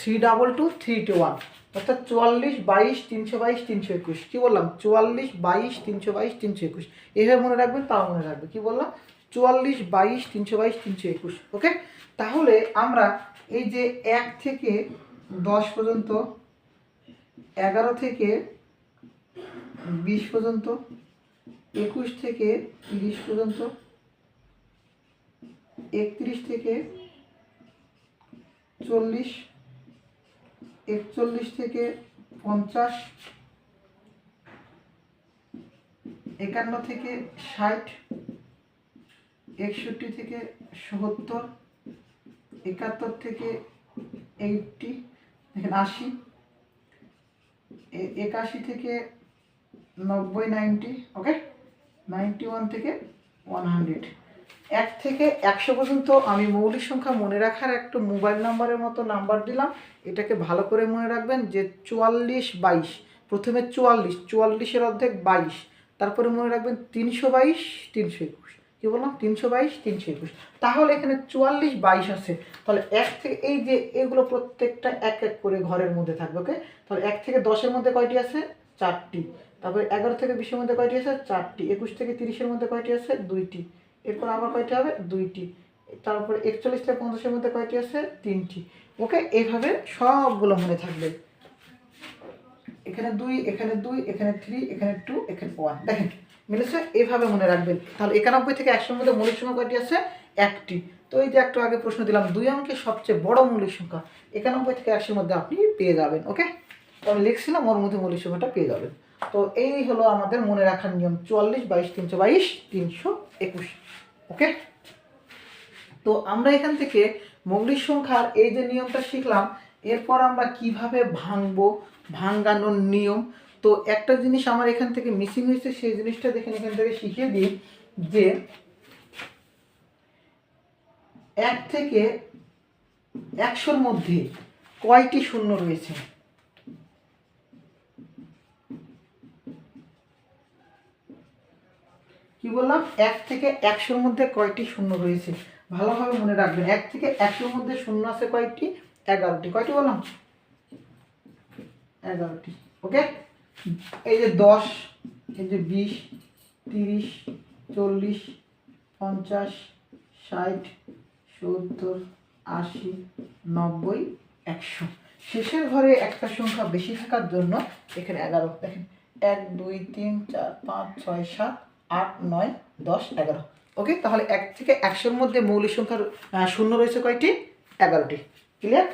3223231, অর্থাৎ 44 22 322 321। কী বললাম? 44 22 322 321। এভাবে মনে রাখবেন, তাও মনে রাখবে। কী বললাম? 44 22 322 321। ওকে, তাহলে আমরা এই যে 1 থেকে 10 পর্যন্ত, 11 থেকে 20 পর্যন্ত, 21 থেকে 30 পর্যন্ত, 31 থেকে 40, 41 থেকে 50, 51 থেকে 60, 61 থেকে 70, 71 থেকে 80, 80, 81 থেকে 90 90, ওকে, 91 থেকে 100। 1 থেকে 100 পর্যন্ত আমি মৌলিক সংখ্যা মনে রাখার একটা মোবাইল নাম্বারের মতো নাম্বার দিলাম। এটাকে ভালো করে মনে রাখবেন যে 44 22, প্রথমে 44, 44-এর অর্ধেক 22, তারপরে মনে রাখবেন 322 321। কী বললাম? 322 321। তাহলে এখানে 44 22 আছে, তাহলে 1 থেকে, এই যে এগুলো প্রত্যেকটা এক এক করে ঘরের মধ্যে থাকবে। ওকে, তাহলে 1 থেকে 10-এর মধ্যে কয়টি আছে? 4টি। তারপরে 11 থেকে 20-এর মধ্যে কয়টি আছে? 4টি। 21 থেকে 30-এর মধ্যে কয়টি আছে? 2টি। এরপর আবার কয়টি হবে? 2টি। তারপরে 41 থেকে 50-এর মধ্যে কয়টি আছে? 3টি। ওকে, এইভাবে সবগুলো মনে থাকবে। এখানে 2, এখানে 2, এখানে 3, এখানে 2, এখানে 1। দেখেন মিলেছে? এইভাবে মনে রাখবেন। তাহলে 91 থেকে 100-এর মধ্যে মৌলিক সংখ্যা কয়টি আছে? 1টি। তো এই যে একটু আগে প্রশ্ন দিলাম, 2 অঙ্কের সবচেয়ে বড় মৌলিক সংখ্যা 91 থেকে 100-এর মধ্যে আপনি পেয়ে যাবেন। ওকে, তো আমি লিখছিলাম, ওর মধ্যে মৌলিক সংখ্যাটা পেয়ে যাবেন। তো এই হলো আমাদের মনে রাখার নিয়ম, 44 22 322 321। ওকে, তো আমরা এখান থেকে মৌলিক সংখ্যার এই যে নিয়মটা শিখলাম, এরপর আমরা কিভাবে ভাঙবো, ভাঙানোর নিয়ম। তো একটা জিনিস আমার এখান থেকে মিসিং হয়েছে, সেই জিনিসটা দেখেন এখান থেকে শিখিয়ে দিই যে 1 থেকে 100-এর মধ্যে কয়টি শূন্য রয়েছে? কি বললাম? 1 থেকে 100-এর মধ্যে কয়টি শূন্য রয়েছে? ভালোভাবে মনে রাখবেন। 1 থেকে 100-এর মধ্যে শূন্য আছে কয়টি? 11টি। কয়টি বললাম? 11টি। ওকে, এই যে 10, এই যে 20, 30, 40, 50, 60, 70, 80, 90, 100। শেষের ঘরে একটা সংখ্যা বেশি থাকার জন্য এখানে 11। দেখেন 1 2 3 4 5 6 7 8 9 10 11। ওকে, তাহলে 1 থেকে 100-এর মধ্যে মৌলিক সংখ্যার শূন্য রয়েছে কয়টি? 11টি। ক্লিয়ার?